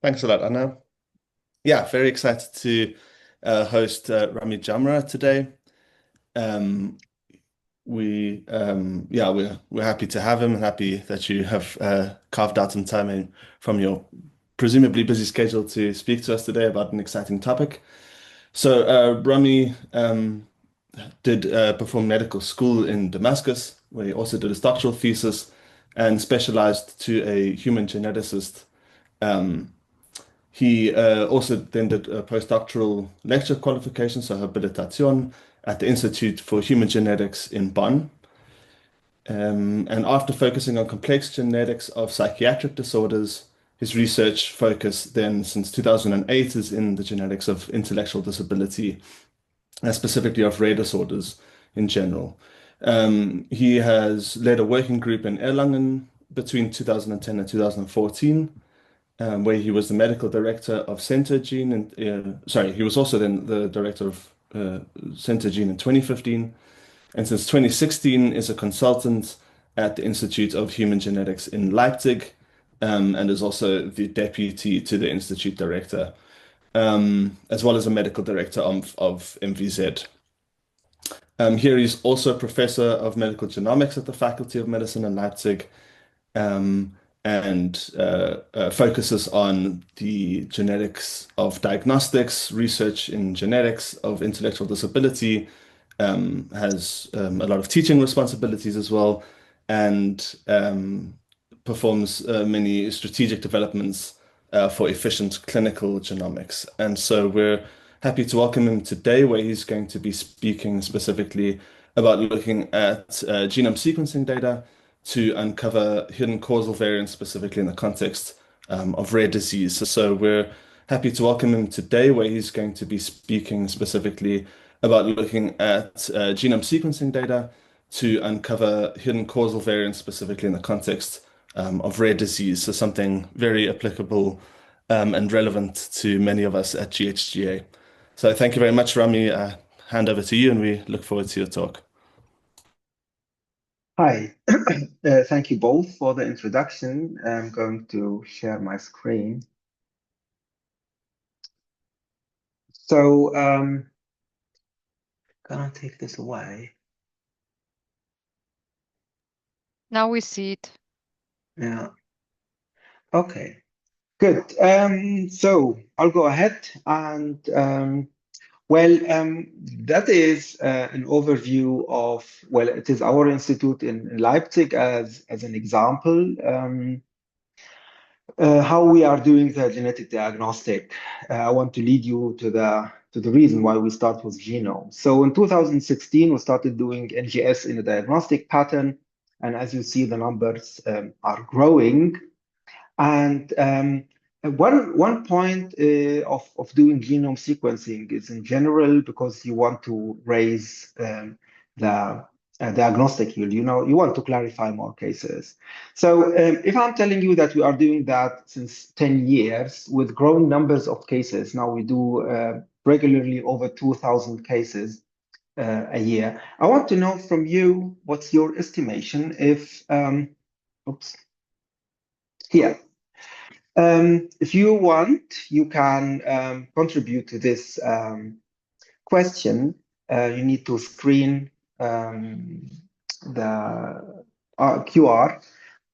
Thanks a lot, Anna. Yeah, very excited to host Rami Jamra today. Um, we're happy to have him and happy that you have carved out some time from your presumably busy schedule to speak to us today about an exciting topic. So Rami did perform medical school in Damascus, where he also did his doctoral thesis and specialized to a human geneticist. Um, He also then did a postdoctoral lecture qualification, so habilitation, at the Institute for Human Genetics in Bonn. And after focusing on complex genetics of psychiatric disorders, his research focus then since 2008 is in the genetics of intellectual disability, and specifically of rare disorders in general. He has led a working group in Erlangen between 2010 and 2014, where he was the medical director of Centogene, and he was also then the director of Centogene in 2015, and since 2016 is a consultant at the Institute of Human Genetics in Leipzig, and is also the deputy to the institute director, as well as a medical director of MVZ. Here he's also a professor of medical genomics at the Faculty of Medicine in Leipzig, um, and focuses on the genetics of diagnostics, research in genetics of intellectual disability, has a lot of teaching responsibilities as well, and performs many strategic developments for efficient clinical genomics. And so we're happy to welcome him today, where he's going to be speaking specifically about looking at genome sequencing data to uncover hidden causal variants, specifically in the context of rare disease. So we're happy to welcome him today, where he's going to be speaking specifically about looking at genome sequencing data to uncover hidden causal variants, specifically in the context of rare disease. So something very applicable and relevant to many of us at GHGA. So thank you very much, Rami. Hand over to you, and we look forward to your talk. Hi, thank you both for the introduction. I'm going to share my screen. So, gonna take this away. Now we see it. Yeah. Okay. Good. So I'll go ahead and that is an overview of, it is our institute in Leipzig as an example, how we are doing the genetic diagnostic. I want to lead you to the reason why we start with genome. So in 2016, we started doing NGS in a diagnostic pattern, and as you see, the numbers are growing. And one point of doing genome sequencing is in general because you want to raise the diagnostic yield. You want to clarify more cases. So if I'm telling you that we are doing that since 10 years with growing numbers of cases, now we do regularly over 2,000 cases a year. I want to know from you, what's your estimation if, here. If you want, you can contribute to this question. You need to screen the QR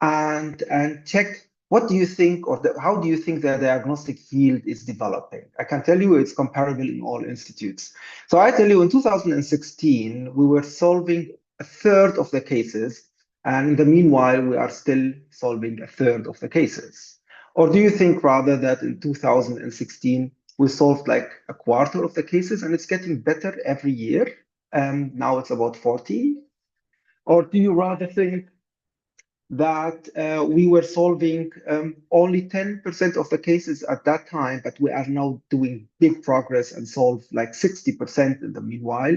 and check what do you think, or how do you think the diagnostic field is developing? I can tell you it's comparable in all institutes. So I tell you, in 2016, we were solving a third of the cases, and in the meanwhile, we are still solving a third of the cases. Or do you think rather that in 2016, we solved like a quarter of the cases and it's getting better every year? Now it's about 40. Or do you rather think that we were solving only 10% of the cases at that time, but we are now doing big progress and solve like 60% in the meanwhile?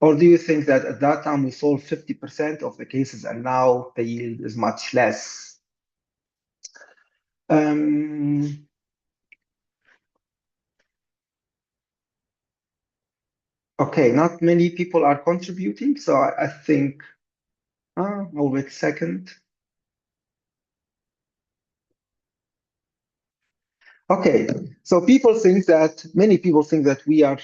Or do you think that at that time we solved 50% of the cases and now the yield is much less? Okay, not many people are contributing, so I think I'll wait a second. Okay, so many people think that we are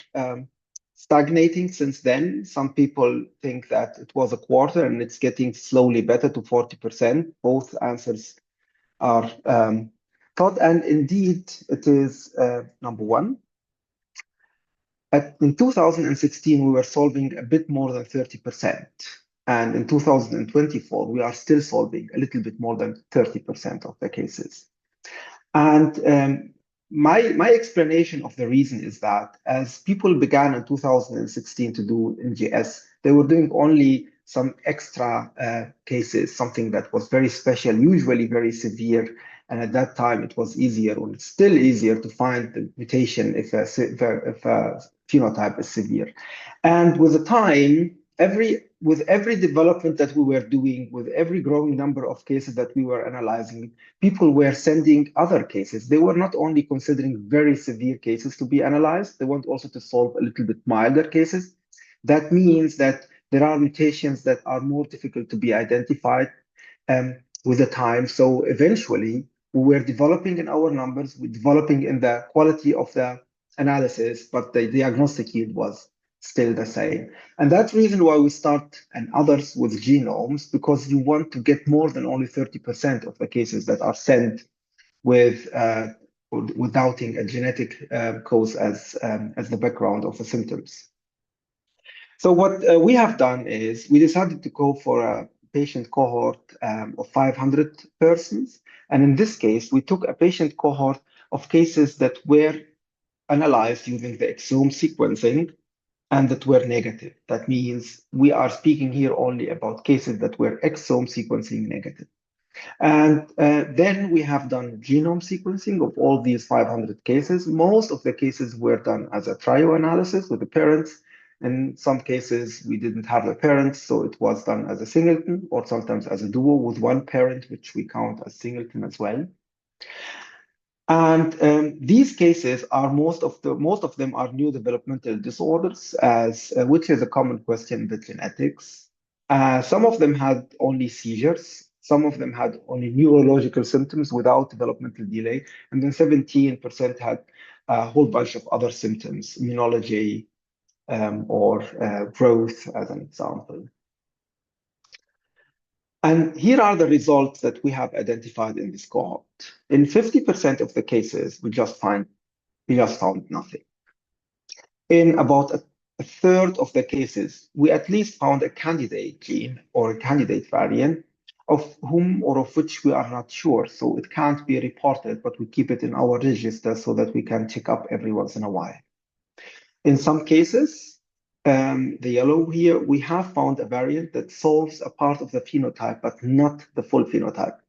stagnating since then. Some people think that it was a quarter and it's getting slowly better to 40%. Both answers are thought, and indeed it is number one. In 2016, we were solving a bit more than 30%. And in 2024, we are still solving a little bit more than 30% of the cases. And my explanation of the reason is that as people began in 2016 to do NGS, they were doing only some extra cases, something that was very special, usually very severe. And at that time, it was easier, or it's still easier to find the mutation if a phenotype is severe. And with the time, with every development that we were doing, with every growing number of cases that we were analyzing, people were sending other cases. They were not only considering very severe cases to be analyzed, they want also to solve a little bit milder cases. That means that there are mutations that are more difficult to be identified with the time. So eventually, we were developing in our numbers, we're developing in the quality of the analysis, but the diagnostic yield was still the same. And that's the reason why we start and others with genomes, because you want to get more than only 30% of the cases that are sent with doubting a genetic cause as the background of the symptoms. So what we have done is we decided to go for a patient cohort of 500 persons. And in this case, we took a patient cohort of cases that were analyzed using the exome sequencing and that were negative. That means we are speaking here only about cases that were exome sequencing negative. And then we have done genome sequencing of all these 500 cases. Most of the cases were done as a trio analysis with the parents. In some cases, we didn't have the parents, so it was done as a singleton or sometimes as a duo with one parent, which we count as singleton as well. And these cases are most of them are new developmental disorders, which is a common question in the genetics. Some of them had only seizures. Some of them had only neurological symptoms without developmental delay, and then 17% had a whole bunch of other symptoms, immunology or growth, as an example. And here are the results that we have identified in this cohort. In 50% of the cases, we just found nothing. In about a third of the cases, we at least found a candidate gene or a candidate variant of whom or of which we are not sure. So it can't be reported, but we keep it in our register so that we can check up every once in a while. In some cases, the yellow here, we have found a variant that solves a part of the phenotype, but not the full phenotype,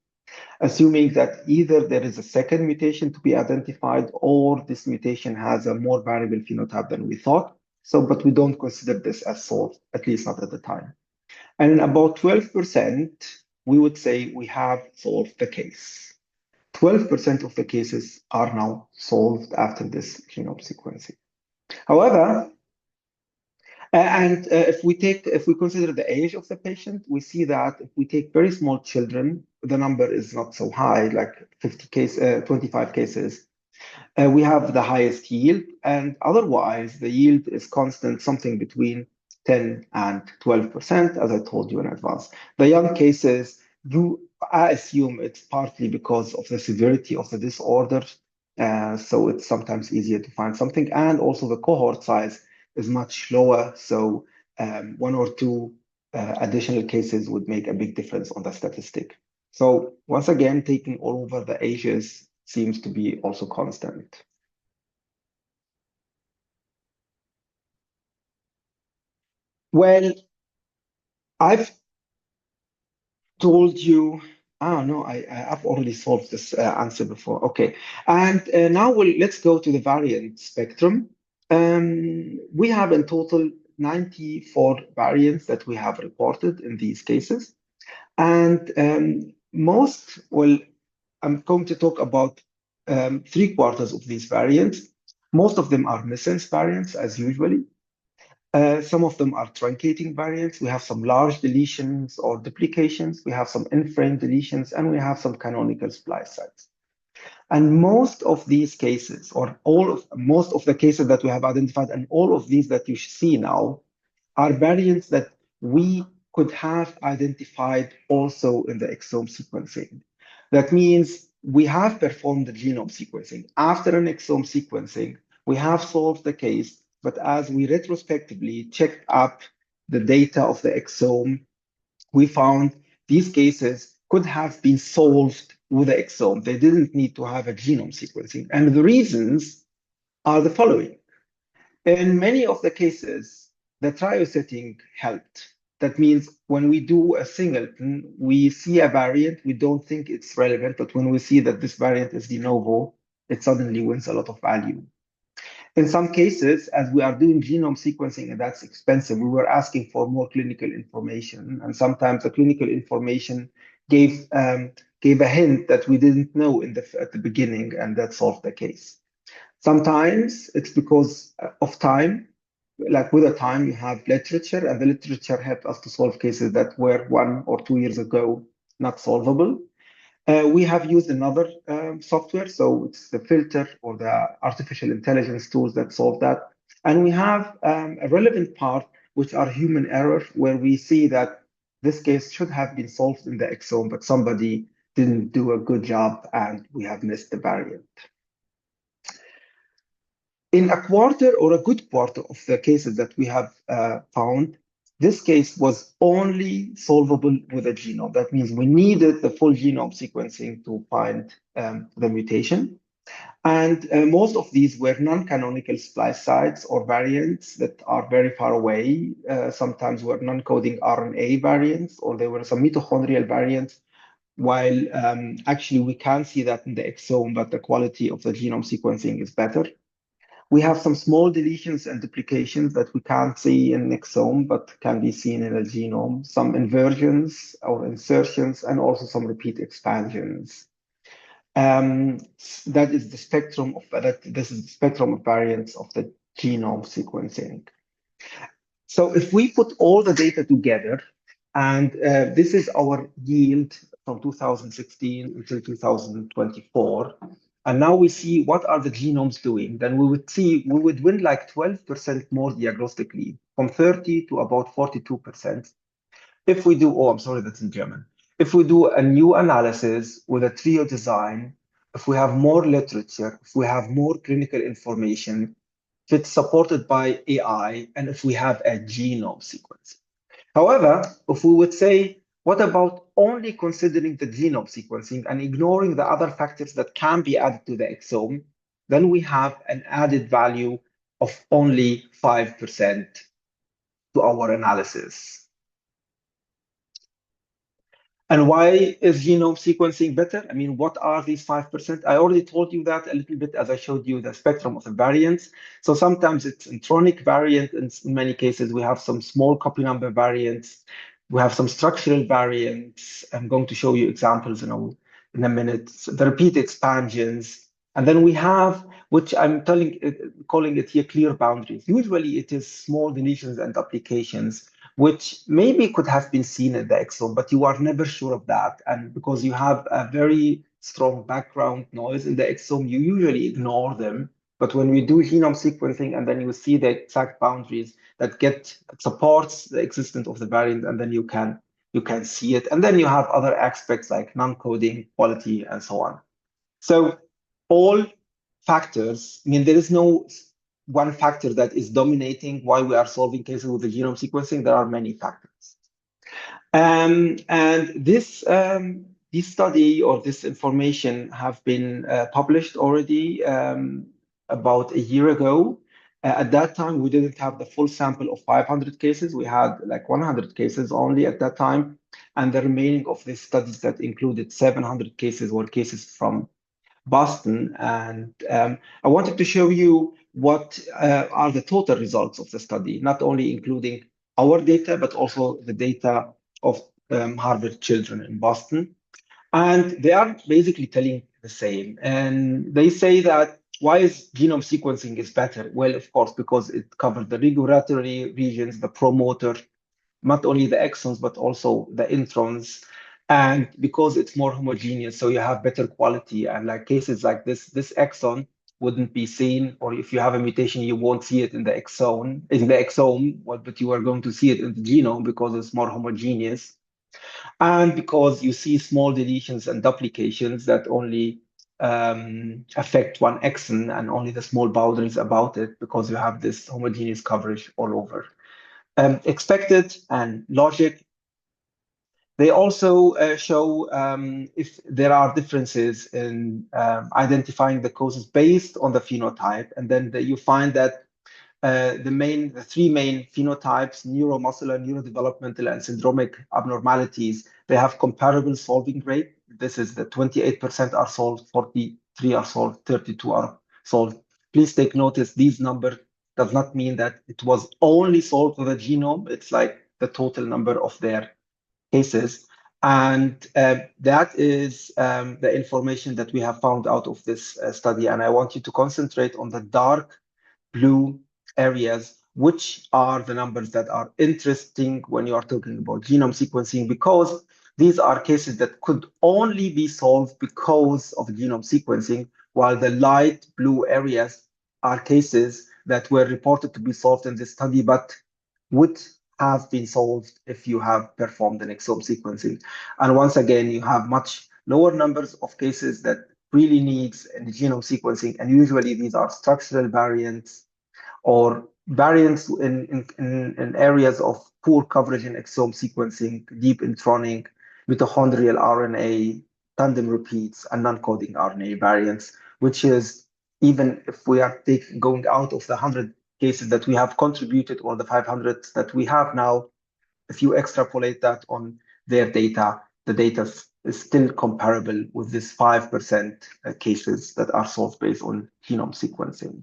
assuming that either there is a second mutation to be identified or this mutation has a more variable phenotype than we thought. So, but we don't consider this as solved, at least not at the time. And in about 12%, we would say we have solved the case. 12% of the cases are now solved after this genome sequencing. However, if we consider the age of the patient, we see that if we take very small children, the number is not so high, like 25 cases. We have the highest yield, and otherwise the yield is constant, something between 10 and 12%, as I told you in advance. The young cases, I assume it's partly because of the severity of the disorder, so it's sometimes easier to find something, and also the cohort size is much lower, so one or two additional cases would make a big difference on the statistic. So once again, taking all over the ages seems to be also constant. Well, I've told you, no, I've already solved this answer before. Okay, and now let's go to the variant spectrum. We have in total 94 variants that we have reported in these cases. And I'm going to talk about 3/4 of these variants. Most of them are missense variants, as usually. Some of them are truncating variants. We have some large deletions or duplications. We have some in-frame deletions, and we have some canonical splice sites. And most of these cases, or most of the cases that we have identified, and all of these that you see now, are variants that we could have identified also in the exome sequencing. That means we have performed the genome sequencing. After an exome sequencing, we have solved the case, but as we retrospectively checked up the data of the exome, we found these cases could have been solved with the exome. They didn't need to have a genome sequencing. And the reasons are the following. In many of the cases, the trio setting helped. That means when we do a singleton, we see a variant, we don't think it's relevant, but when we see that this variant is de novo, it suddenly wins a lot of value. In some cases, as we are doing genome sequencing and that's expensive, we were asking for more clinical information. And sometimes the clinical information gave a hint that we didn't know at the beginning, and that solved the case. Sometimes it's because of time. Like with the time, you have literature, and the literature helped us to solve cases that were 1 or 2 years ago not solvable. We have used another software, so it's the filter or the artificial intelligence tools that solve that. And we have a relevant part, which are human error, where we see that this case should have been solved in the exome, but somebody didn't do a good job and we have missed the variant. In a quarter or a good quarter of the cases that we have found, this case was only solvable with a genome. That means we needed the full genome sequencing to find the mutation. And most of these were non-canonical splice sites or variants that are very far away. Sometimes were non-coding RNA variants, or there were some mitochondrial variants, while actually we can see that in the exome, but the quality of the genome sequencing is better. We have some small deletions and duplications that we can't see in exome, but can be seen in a genome, some inversions or insertions, and also some repeat expansions. That is the spectrum of this is the spectrum of variants of the genome sequencing. So if we put all the data together, and this is our yield from 2016 until 2024, and now we see what are the genomes doing, then we would win like 12% more diagnostic lead, from 30 to about 42%. If we do, oh, I'm sorry, that's in German. If we do a new analysis with a trio design, if we have more literature, if we have more clinical information, if it's supported by AI, and if we have a genome sequence. However, if we would say, what about only considering the genome sequencing and ignoring the other factors that can be added to the exome, then we have an added value of only 5% to our analysis. And why is genome sequencing better? I mean, what are these 5%? I already told you that a little bit as I showed you the spectrum of the variants. So sometimes it's intronic variant, and in many cases we have some small copy number variants. We have some structural variants. I'm going to show you examples in a minute. So the repeat expansions. And then we have, which I'm calling it here clear boundaries. Usually it is small deletions and duplications, which maybe could have been seen in the exome, but you are never sure of that. And because you have a very strong background noise in the exome, you usually ignore them. But when we do genome sequencing and then you see the exact boundaries that supports the existence of the variant, and then you can see it. And then you have other aspects like non-coding, quality, and so on. So all factors, I mean, there is no one factor that is dominating why we are solving cases with the genome sequencing. There are many factors. And this study or this information have been published already about a year ago. At that time, we didn't have the full sample of 500 cases. We had like 100 cases only at that time. And the remaining of these studies that included 700 cases were cases from Boston. And I wanted to show you what are the total results of the study, not only including our data, but also the data of Harvard children in Boston. And they are basically telling the same. And they say that why is genome sequencing is better? Well, of course, because it covers the regulatory regions, the promoter, not only the exons, but also the introns. And because it's more homogeneous, so you have better quality. And like cases like this exon wouldn't be seen, or if you have a mutation, you won't see it in the exome, but you are going to see it in the genome because it's more homogeneous. And because you see small deletions and duplications that only affect one exon and only the small boundaries about it, because you have this homogeneous coverage all over. Expected and logic. They also show if there are differences in identifying the causes based on the phenotype, and then you find that the three main phenotypes, neuromuscular, neurodevelopmental, and syndromic abnormalities, they have comparable solving rate. This is the 28% are solved, 43 are solved, 32 are solved. Please take notice, these numbers does not mean that it was only solved for the genome. It's like the total number of their cases. And that is the information that we have found out of this study. And I want you to concentrate on the dark blue areas, which are the numbers that are interesting when you are talking about genome sequencing, because these are cases that could only be solved because of genome sequencing, while the light blue areas are cases that were reported to be solved in this study, but would have been solved if you have performed an exome sequencing. And once again, you have much lower numbers of cases that really needs the genome sequencing, and usually these are structural variants or variants in areas of poor coverage in exome sequencing, deep intronic, mitochondrial RNA, tandem repeats, and non-coding RNA variants, which is, even if we are going out of the 100 cases that we have contributed or the 500 that we have now, if you extrapolate that on their data, the data is still comparable with this 5% cases that are solved based on genome sequencing.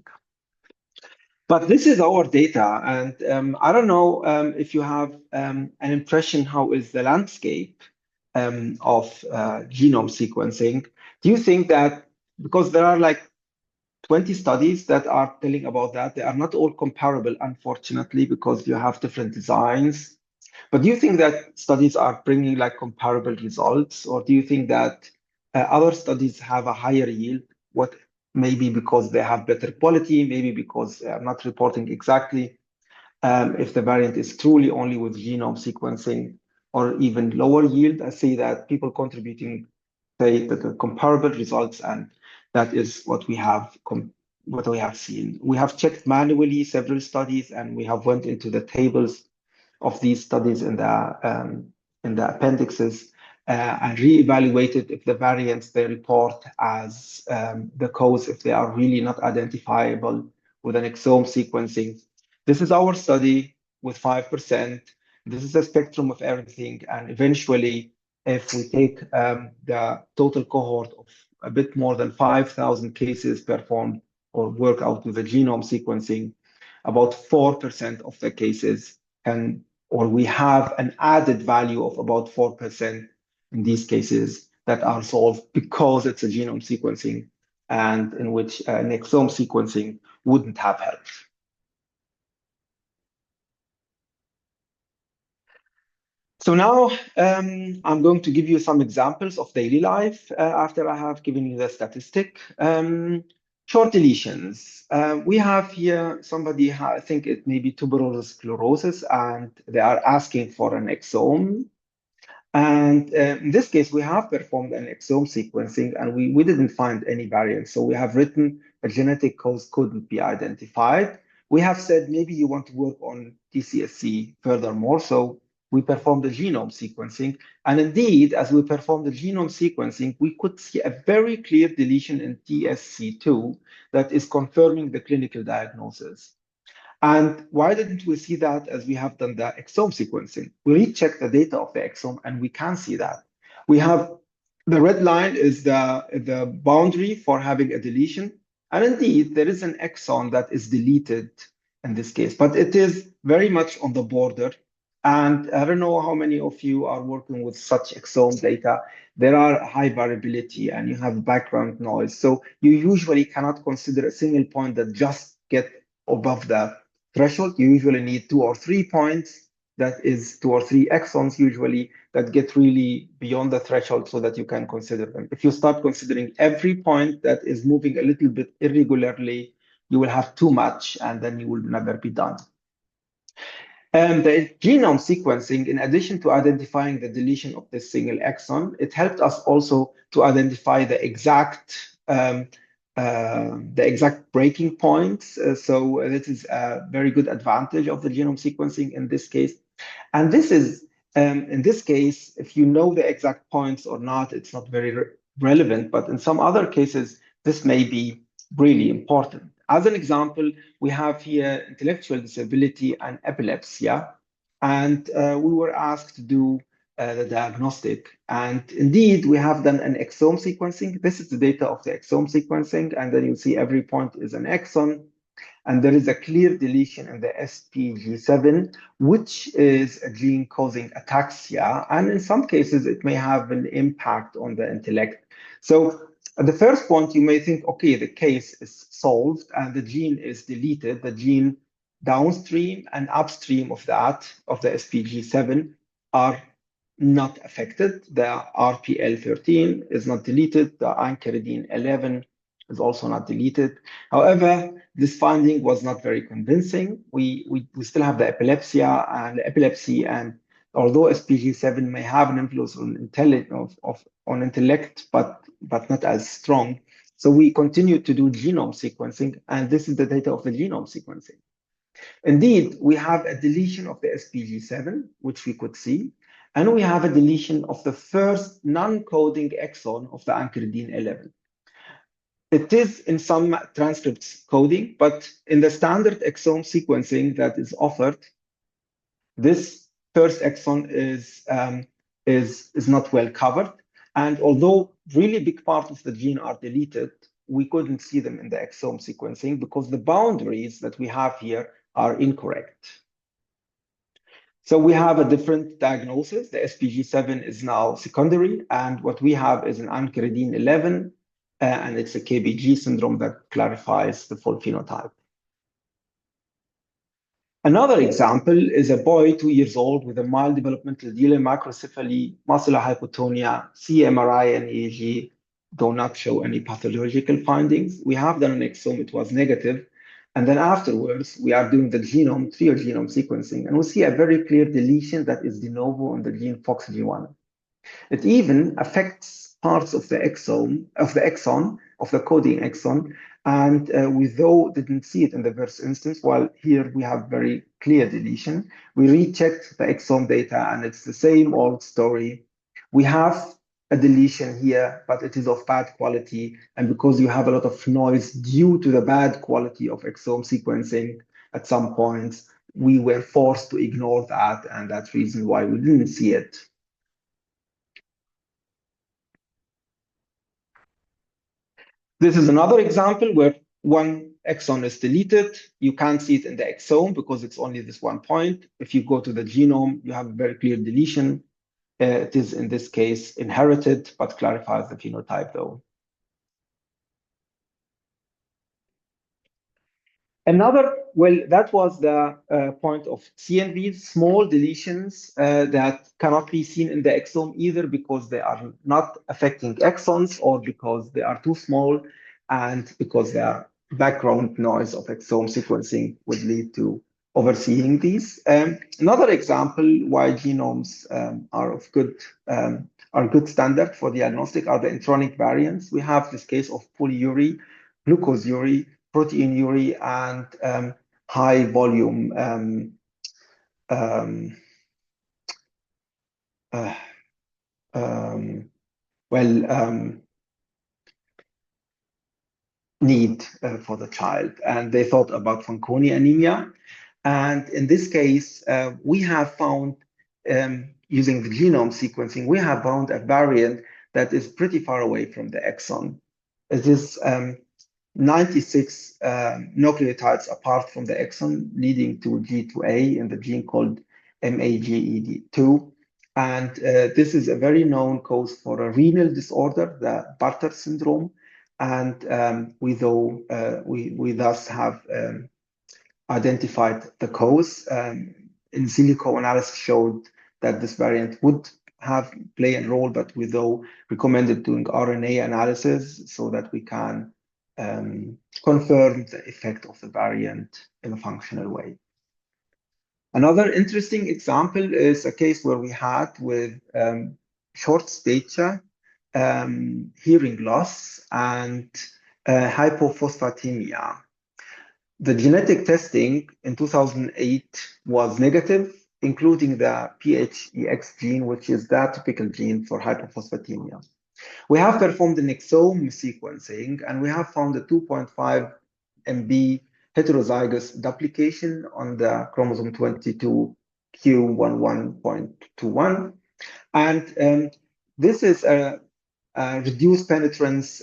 But this is our data, and I don't know if you have an impression how is the landscape of genome sequencing. Do you think that, because there are like 20 studies that are telling about that, they are not all comparable, unfortunately, because you have different designs. But do you think that studies are bringing like comparable results, or do you think that other studies have a higher yield? What, maybe because they have better quality, maybe because they are not reporting exactly if the variant is truly only with genome sequencing, or even lower yield. I see that people contributing say that the comparable results, and that is what we have seen. We have checked manually several studies, and we have went into the tables of these studies in the appendixes and reevaluated if the variants they report as the cause, if they are really not identifiable with an exome sequencing. This is our study with 5%. This is a spectrum of everything. And eventually, if we take the total cohort of a bit more than 5,000 cases performed or work out with the genome sequencing, about 4% of the cases can, or we have an added value of about 4% in these cases that are solved because it's a genome sequencing, and in which an exome sequencing wouldn't have helped. So now I'm going to give you some examples of daily life after I have given you the statistic. Short deletions. We have here somebody, I think it may be tuberous sclerosis, and they are asking for an exome. And in this case, we have performed an exome sequencing, and we didn't find any variants. So we have written a genetic cause couldn't be identified. We have said maybe you want to work on TCSC furthermore. So we performed the genome sequencing. And indeed, as we performed the genome sequencing, we could see a very clear deletion in TSC2 that is confirming the clinical diagnosis. And why didn't we see that as we have done the exome sequencing? We rechecked the data of the exome, and we can see that. We have the red line is the boundary for having a deletion. And indeed, there is an exon that is deleted in this case, but it is very much on the border. And I don't know how many of you are working with such exome data. There are high variability, and you have background noise. So you usually cannot consider a single point that just get above the threshold. You usually need 2 or 3 points that is 2 or 3 exons usually that get really beyond the threshold so that you can consider them. If you start considering every point that is moving a little bit irregularly, you will have too much and then you will never be done. The genome sequencing, in addition to identifying the deletion of this single exon, it helped us also to identify the exact breaking points. So this is a very good advantage of the genome sequencing in this case. And this is, in this case, if you know the exact points or not, it's not very relevant. But in some other cases, this may be really important. As an example, we have here intellectual disability and epilepsy. And we were asked to do the diagnostic. And indeed, we have done an exome sequencing. This is the data of the exome sequencing. And then you see every point is an exon. And there is a clear deletion in the SPG7, which is a gene causing ataxia. And in some cases, it may have an impact on the intellect. So at the first point, you may think, okay, the case is solved and the gene is deleted. The gene downstream and upstream of that, of the SPG7, are not affected. The RPL13 is not deleted. The ankyridine 11 is also not deleted. However, this finding was not very convincing. We still have the epilepsy, and although SPG7 may have an influence on intellect, but not as strong. So we continue to do genome sequencing, and this is the data of the genome sequencing. Indeed, we have a deletion of the SPG7, which we could see, and we have a deletion of the first non-coding exon of the ankyridine 11. It is in some transcripts coding, but in the standard exome sequencing that is offered, this first exon is not well covered. And although really big part of the gene are deleted, we couldn't see them in the exome sequencing because the boundaries that we have here are incorrect. So we have a different diagnosis. The SPG7 is now secondary, and what we have is an ankyridine 11, and it's a KBG syndrome that clarifies the full phenotype. Another example is a boy 2 years old with a mild developmental delay, microcephaly, muscular hypotonia, CMRI and EEG do not show any pathological findings. We have done an exome, it was negative. And then afterwards, we are doing the trio genome sequencing, and we see a very clear deletion that is de novo on the gene FOXG1. It even affects parts of the exon, of the coding exon, and we though didn't see it in the first instance, while here we have very clear deletion. We rechecked the exome data, and it's the same old story. We have a deletion here, but it is of bad quality, and because you have a lot of noise due to the bad quality of exome sequencing at some points, we were forced to ignore that, and that's the reason why we didn't see it. This is another example where one exon is deleted. You can't see it in the exome because it's only this one point. If you go to the genome, you have a very clear deletion. It is, in this case, inherited, but clarifies the phenotype, though. That was the point of CNVs, small deletions that cannot be seen in the exome either because they are not affecting exons or because they are too small and because the background noise of exome sequencing would lead to overseeing these. Another example why genomes are good standard for diagnostic are the intronic variants. We have this case of polyuria, glucoseuria, proteinuria, and high volume need for the child. And they thought about Fanconi anemia. And in this case, we have found, using the genome sequencing, we have found a variant that is pretty far away from the exon. It is 96 nucleotides apart from the exon, leading to G2A in the gene called MAGED2. And this is a very known cause for a renal disorder, the Bartter syndrome. And we thus have identified the cause. in silico analysis showed that this variant would play a role, but we though recommended doing RNA analysis so that we can confirm the effect of the variant in a functional way. Another interesting example is a case where we had with short stature, hearing loss, and hypophosphatemia. The genetic testing in 2008 was negative, including the PHEX gene, which is the typical gene for hypophosphatemia. We have performed an exome sequencing, and we have found a 2.5 MB heterozygous duplication on the chromosome 22 Q11.21. And this is a reduced penetrance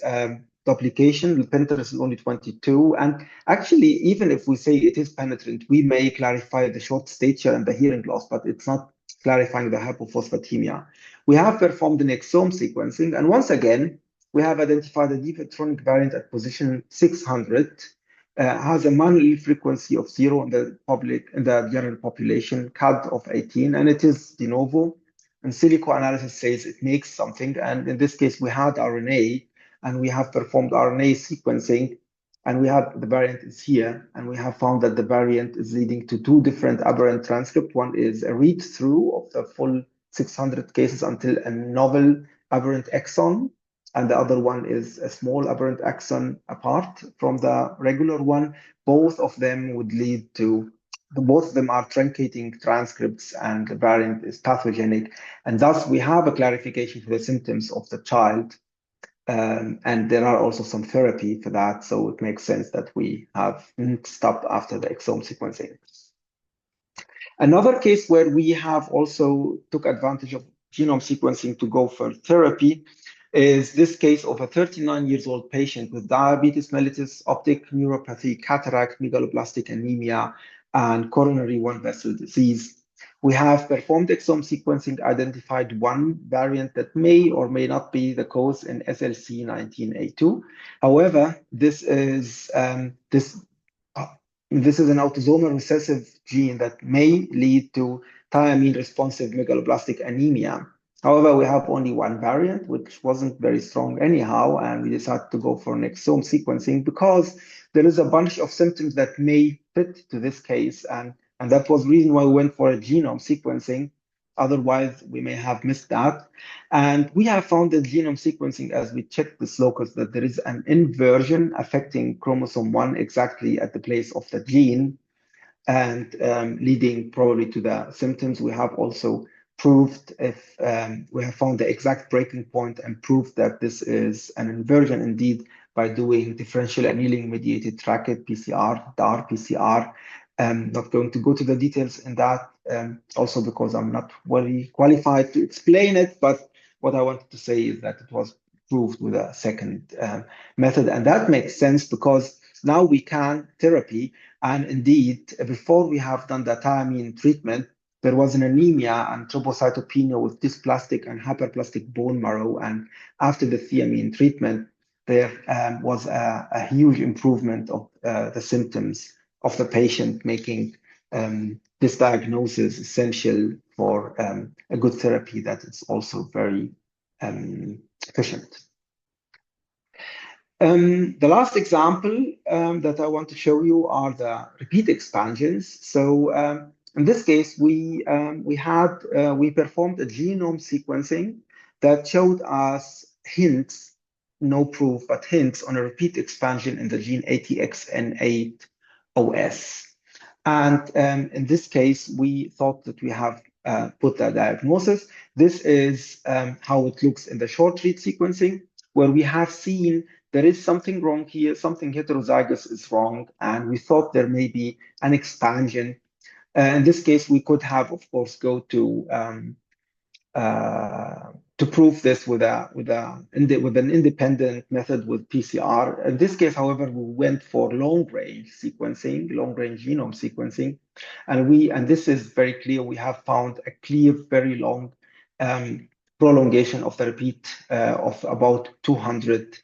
duplication. The penetrance is only 22. And actually, even if we say it is penetrant, we may clarify the short stature and the hearing loss, but it's not clarifying the hypophosphatemia. We have performed an exome sequencing, and once again, we have identified a deep electronic variant at position 600, has a man-allele frequency of 0 in the general population, CAD of 18, and it is de novo. And silico analysis says it makes something, and in this case, we had RNA, and we have performed RNA sequencing, and we have the variant is here, and we have found that the variant is leading to two different aberrant transcripts. One is a read-through of the full 600 cases until a novel aberrant exon, and the other one is a small aberrant exon apart from the regular one. Both of them would lead to, both of them are truncating transcripts, and the variant is pathogenic. And thus, we have a clarification for the symptoms of the child. And there are also some therapy for that. So it makes sense that we have stopped after the exome sequencing. Another case where we have also took advantage of genome sequencing to go for therapy is this case of a 39-year-old patient with diabetes mellitus, optic neuropathy, cataract, megaloblastic anemia, and coronary one vessel disease. We have performed exome sequencing, identified one variant that may or may not be the cause in SLC19A2. However, this is an autosomal recessive gene that may lead to thiamine responsive megaloblastic anemia. However, we have only one variant, which wasn't very strong anyhow, and we decided to go for an exome sequencing because there is a bunch of symptoms that may fit to this case, and that was the reason why we went for a genome sequencing. Otherwise, we may have missed that. And we have found that genome sequencing, as we checked this locus, that there is an inversion affecting chromosome 1 exactly at the place of the gene, and leading probably to the symptoms. We have also proved if we have found the exact breaking point and proved that this is an inversion indeed by doing differential annealing mediated tracked PCR, DAR PCR. I'm not going to go to the details in that, also because I'm not very qualified to explain it, but what I wanted to say is that it was proved with a second method, and that makes sense because now we can therapy, and indeed, before we have done the thiamine treatment, there was an anemia and thrombocytopenia with dysplastic and hyperplastic bone marrow, and after the thiamine treatment, there was a huge improvement of the symptoms of the patient, making this diagnosis essential for a good therapy that is also very efficient. The last example that I want to show you are the repeat expansions. So in this case, we performed a genome sequencing that showed us hints, no proof, but hints on a repeat expansion in the gene ATXN8OS. And in this case, we thought that we have put the diagnosis. This is how it looks in the short read sequencing, where we have seen there is something wrong here, something heterozygous is wrong, and we thought there may be an expansion. In this case, we could have, of course, go to prove this with an independent method with PCR. In this case, however, we went for long-range sequencing, long-range genome sequencing, and this is very clear. We have found a clear, very long prolongation of the repeat of about 200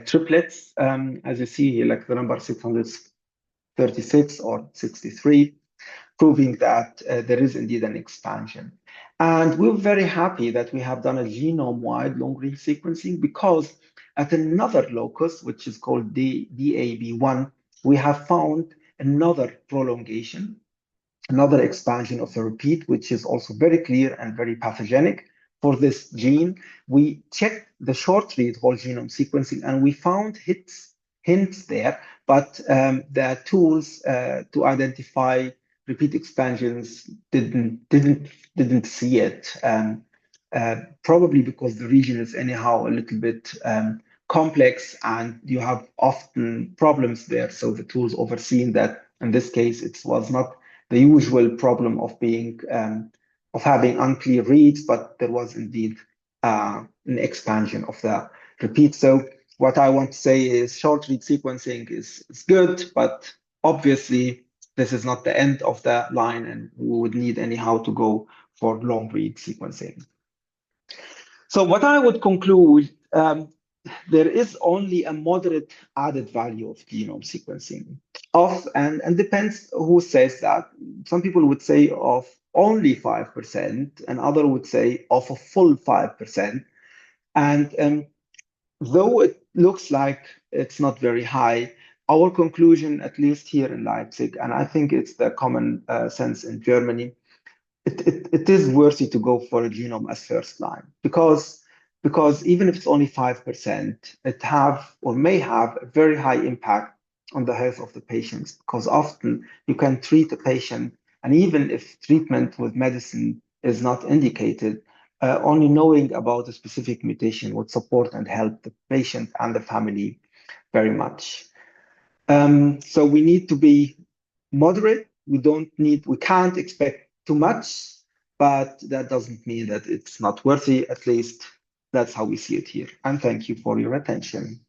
triplets, as you see here, like the number 636 or 63. proving that there is indeed an expansion. And we're very happy that we have done a genome-wide long-read sequencing, because at another locus, which is called DAB1, we have found another prolongation, another expansion of the repeat, which is also very clear and very pathogenic for this gene. We checked the short read whole genome sequencing and we found hints there, but the tools to identify repeat expansions didn't see it. Probably because the region is anyhow a little bit complex and you have often problems there. So the tools overseen that in this case, it was not the usual problem of being of having unclear reads, but there was indeed an expansion of the repeat. So what I want to say is short read sequencing is good, but obviously this is not the end of the line, and we would need anyhow to go for long read sequencing. So what I would conclude, there is only a moderate added value of genome sequencing and depends who says that. Some people would say of only 5%, and other would say of a full 5%. And though it looks like it's not very high, our conclusion, at least here in Leipzig, and I think it's the common sense in Germany, it is worthy to go for a genome as first line, because even if it's only 5%, it have or may have a very high impact on the health of the patients, because often you can treat a patient, and even if treatment with medicine is not indicated, only knowing about a specific mutation would support and help the patient and the family very much. So we need to be moderate. We can't expect too much, but that doesn't mean that it's not worthy. At least that's how we see it here. And thank you for your attention.